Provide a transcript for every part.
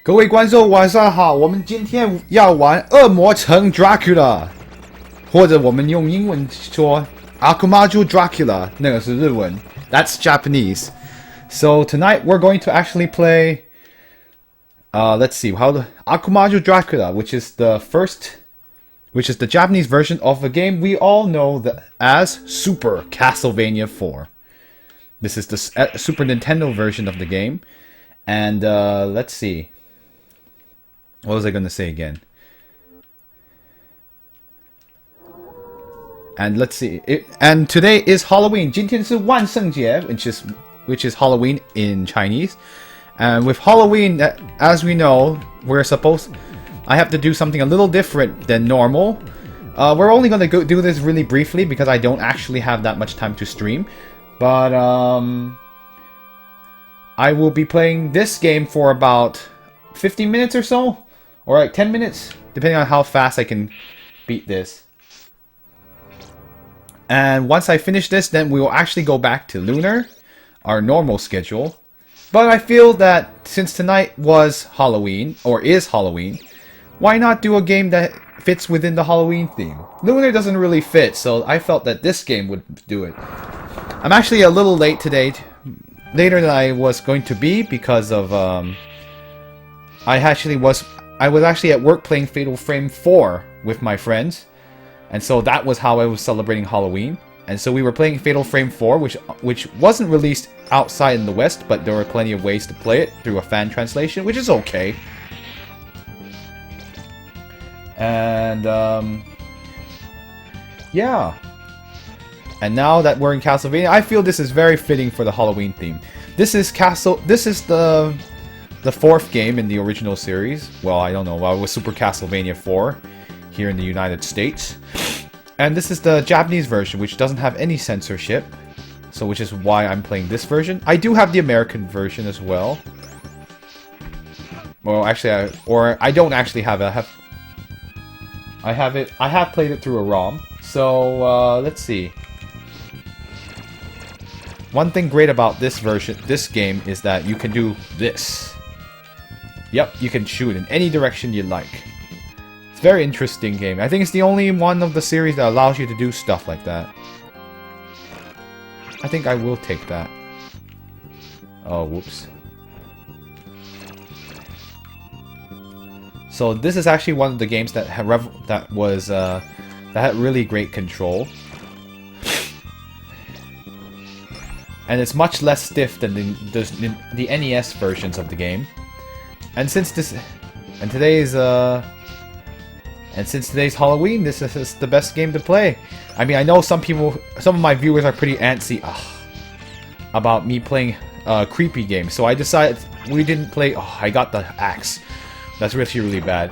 各位观众晚上好，我们今天要玩恶魔城 Dracula， 或者我们用英文说 Akumaju Dracula， 那个是日文 ，That's Japanese. So tonight we're going to actually play, let's see, how the Akumaju Dracula, which is the Japanese version of a game we all know as Super Castlevania IV. This is the Super Nintendo version of the game, and let's see. What was I going to say again? And let's see. And today is Halloween. 今天是万圣节, which is Halloween in Chinese. And with Halloween, as we know, I have to do something a little different than normal. We're only going to do this really briefly because I don't actually have that much time to stream. But I will be playing this game for about 15 minutes or so. Or like 10 minutes, depending on how fast I can beat this. And once I finish this, then we will actually go back to Lunar, our normal schedule. But I feel that since tonight was Halloween, or is Halloween, why not do a game that fits within the Halloween theme? Lunar doesn't really fit, so I felt that this game would do it. I'm actually a little late today, later than I was going to be, because of, I was actually at work playing Fatal Frame 4 with my friends, and so that was how I was celebrating Halloween. And so we were playing Fatal Frame 4, which wasn't released outside in the West, but there were plenty of ways to play it through a fan translation, which is okay. And yeah. And now that we're in Castlevania, I feel this is very fitting for the Halloween theme. This is the fourth game in the original series. Well, I don't know. Well, it was Super Castlevania 4 here in the United States. And this is the Japanese version, which doesn't have any censorship. So, which is why I'm playing this version. I do have the American version as well. Well, actually, I don't actually have it. I have played it through a ROM. So, let's see. One thing great about this game, is that you can do this. Yep, you can shoot in any direction you like. It's a very interesting game. I think it's the only one of the series that allows you to do stuff like that. I think I will take that. Oh, whoops. So this is actually one of the games that had really great control. And it's much less stiff than the NES versions of the game. And since today's Halloween, this is the best game to play. I mean, I know some of my viewers are pretty antsy about me playing creepy games. So I decided we didn't play. Oh, I got the axe. That's really bad.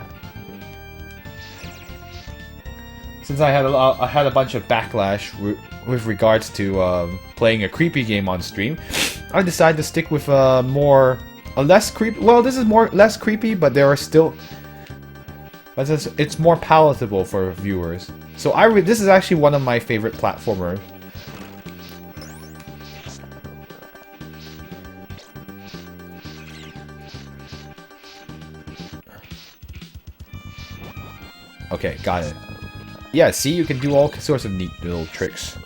Since I had a bunch of backlash with regards to playing a creepy game on stream, I decided to stick with less creepy. Well, this is less creepy, but there are still. But it's more palatable for viewers. So this is actually one of my favorite platformers. Okay, got it. Yeah, see, you can do all sorts of neat little tricks.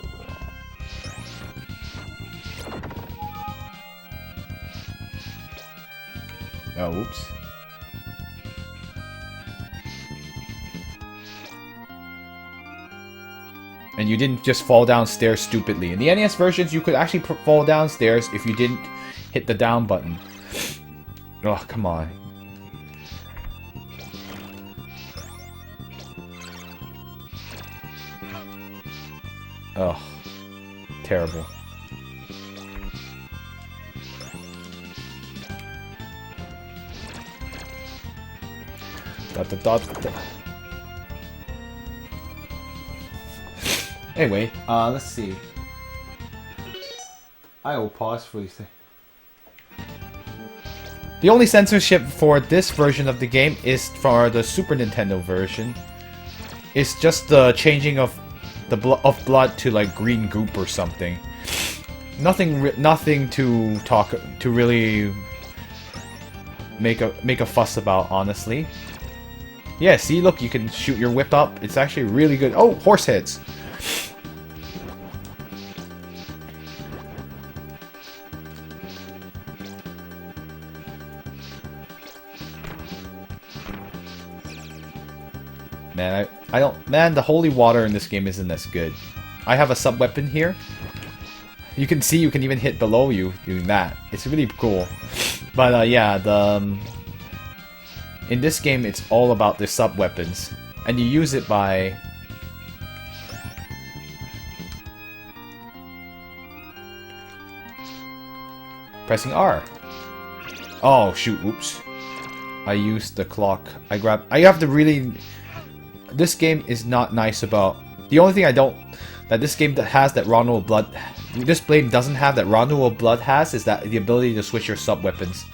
Oh, oops. And you didn't just fall downstairs stupidly. In the NES versions, you could actually fall downstairs if you didn't hit the down button. Oh, come on. Oh, terrible. Anyway, let's see. I will pause for these things. The only censorship for this version of the game is for the Super Nintendo version. It's just the changing of blood to like green goop or something. Nothing to really make a fuss about, honestly. Yeah, see, look, you can shoot your whip up. It's actually really good. Oh, horse heads. Man, I don't... Man, the holy water in this game isn't as good. I have a sub-weapon here. You can see you can even hit below you doing that. It's really cool. But, yeah, in this game, it's all about the sub-weapons. And you use it by... pressing R. Oh, shoot, oops. I used the clock. I have to really... This game is not nice about... The only thing I don't... That this game has that Rondo of Blood... This game doesn't have that Rondo of Blood has is that the ability to switch your sub-weapons.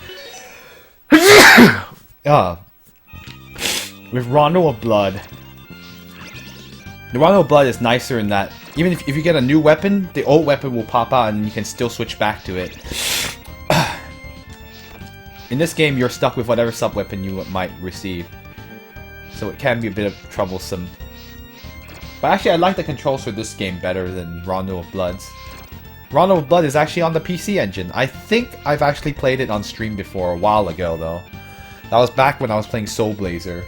With Rondo of Blood... The Rondo of Blood is nicer in that... Even if you get a new weapon, the old weapon will pop out and you can still switch back to it. In this game, you're stuck with whatever sub-weapon you might receive. So it can be a bit of troublesome. But actually, I like the controls for this game better than Rondo of Blood's. Rondo of Blood is actually on the PC engine. I think I've actually played it on stream before, a while ago though. That was back when I was playing Soul Blazer.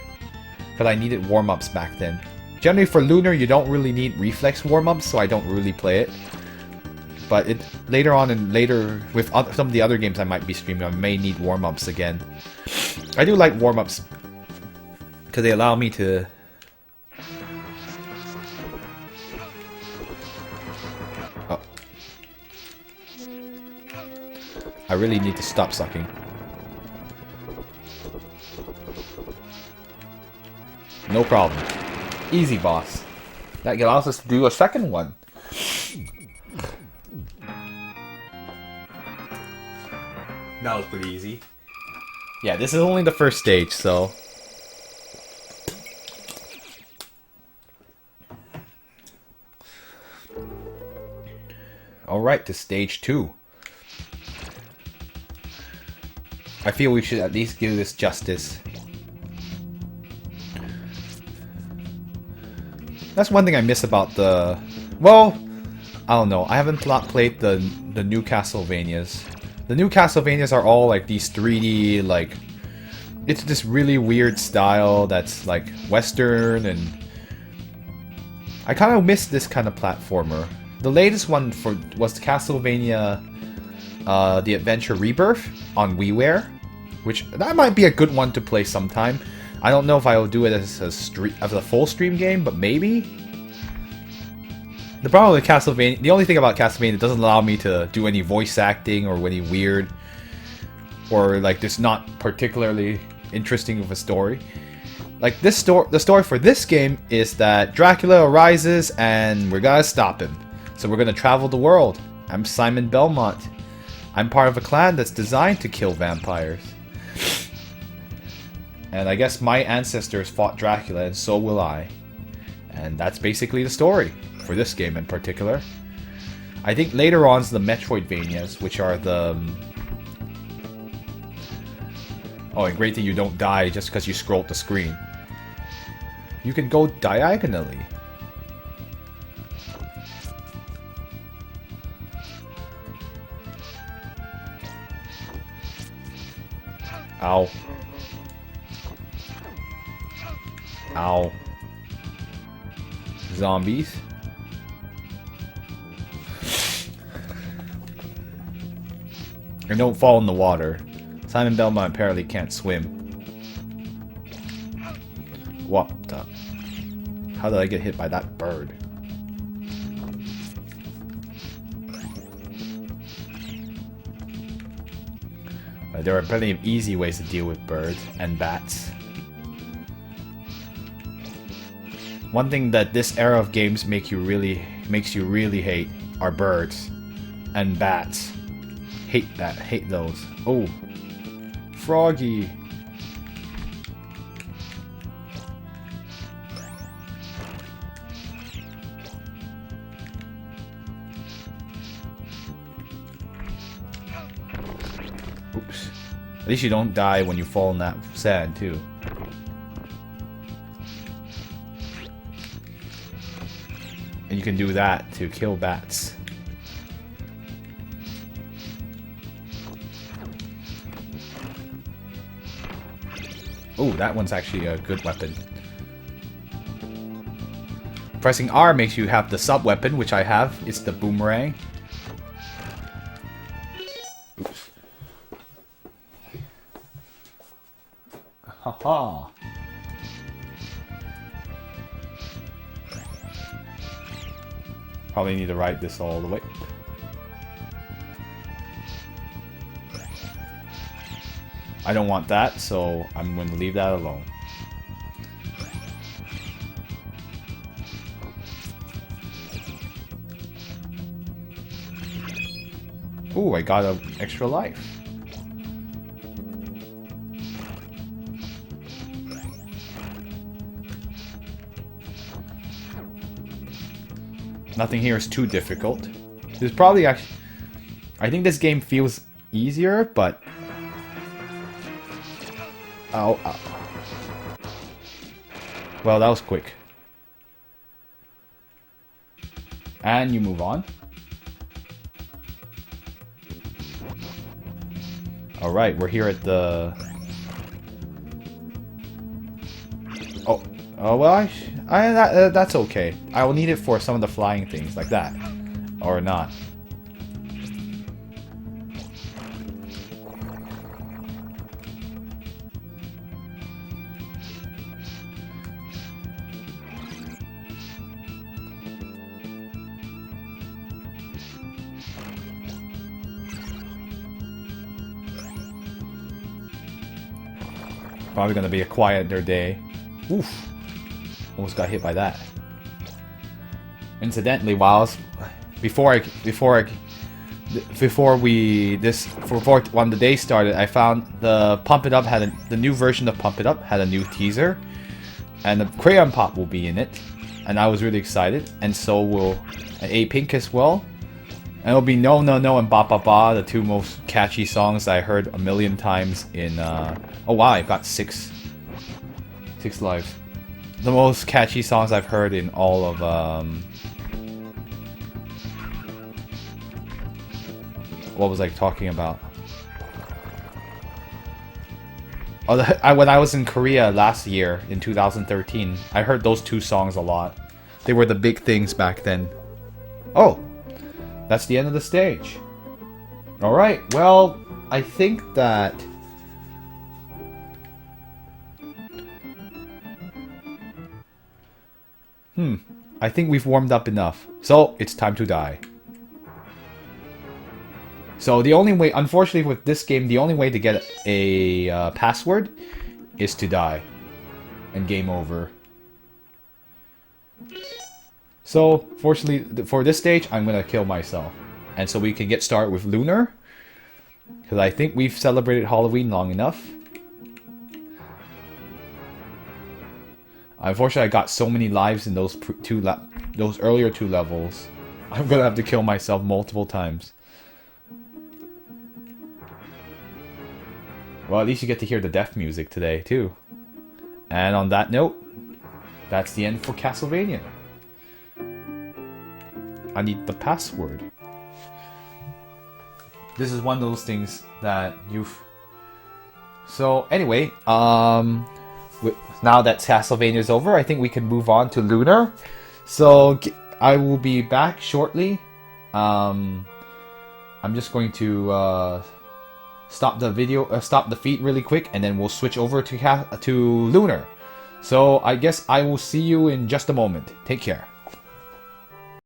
But I needed warm-ups back then. Generally for Lunar, you don't really need reflex warm-ups, so I don't really play it. But later on and later, with some of the other games I might be streaming, I may need warm-ups again. I do like warm-ups because they allow me to... Oh. I really need to stop sucking. No problem. Easy, boss. That allows us to do a second one. That was pretty easy. Yeah, this is only the first stage, so... Alright, to stage 2. I feel we should at least give this justice. That's one thing I miss about the... Well, I don't know. I haven't played the new Castlevanias. The new Castlevanias are all like these 3D, like... It's this really weird style that's like Western and... I kind of miss this kind of platformer. The latest one was the Castlevania The Adventure Rebirth on WiiWare, which that might be a good one to play sometime. I don't know if I will do it as a full stream game, but maybe. The problem with Castlevania, the only thing about Castlevania, it doesn't allow me to do any voice acting or any weird, or like this not particularly interesting of a story. Like this the story for this game is that Dracula arises and we're gonna stop him. So we're gonna travel the world. I'm Simon Belmont. I'm part of a clan that's designed to kill vampires. And I guess my ancestors fought Dracula, and so will I. And that's basically the story, for this game in particular. I think later on is the Metroidvanias, which are the... Oh, and great that you don't die just because you scrolled the screen. You can go diagonally. Ow. Ow. Zombies. And don't fall in the water. Simon Belmont apparently can't swim. What the? How did I get hit by that bird? There are plenty of easy ways to deal with birds and bats. One thing that this era of games makes you really hate are birds and bats. Hate those. Oh, Froggy. Oops. At least you don't die when you fall in that sand, too. And you can do that to kill bats. Oh, that one's actually a good weapon. Pressing R makes you have the sub-weapon, which I have. It's the boomerang. Oops. Haha. Probably need to ride this all the way. I don't want that, so I'm going to leave that alone. Ooh, I got an extra life. Nothing here is too difficult. There's probably actually... I think this game feels easier, but... Oh, well, that was quick. And you move on. Alright, we're here at the... Oh, well, that's okay. I will need it for some of the flying things, like that. Or not. Probably gonna be a quieter day. Oof. Almost got hit by that. Incidentally, before when the day started, I found the Pump It Up the new version of Pump It Up had a new teaser, and the Crayon Pop will be in it, and I was really excited, and so will A Pink as well. And it'll be No No No and Ba Ba Ba, the two most catchy songs I heard a million times in oh wow, I've got six lives. The most catchy songs I've heard in all of what was I talking about? Oh, when I was in Korea last year in 2013, I heard those two songs a lot. They were the big things back then. Oh, that's the end of the stage. Alright, well, I think that... I think we've warmed up enough. So, it's time to die. So, the only way... Unfortunately, with this game, the only way to get a password is to die. And game over. So, fortunately, for this stage, I'm going to kill myself. And so we can get started with Lunar. Because I think we've celebrated Halloween long enough. Unfortunately, I got so many lives in those earlier two levels. I'm going to have to kill myself multiple times. Well, at least you get to hear the death music today, too. And on that note, that's the end for Castlevania. I need the password. This is one of those things that you've... So, anyway, now that Castlevania is over, I think we can move on to Lunar. So, I will be back shortly. I'm just going to stop the feed really quick, and then we'll switch over to Lunar. So, I guess I will see you in just a moment. Take care.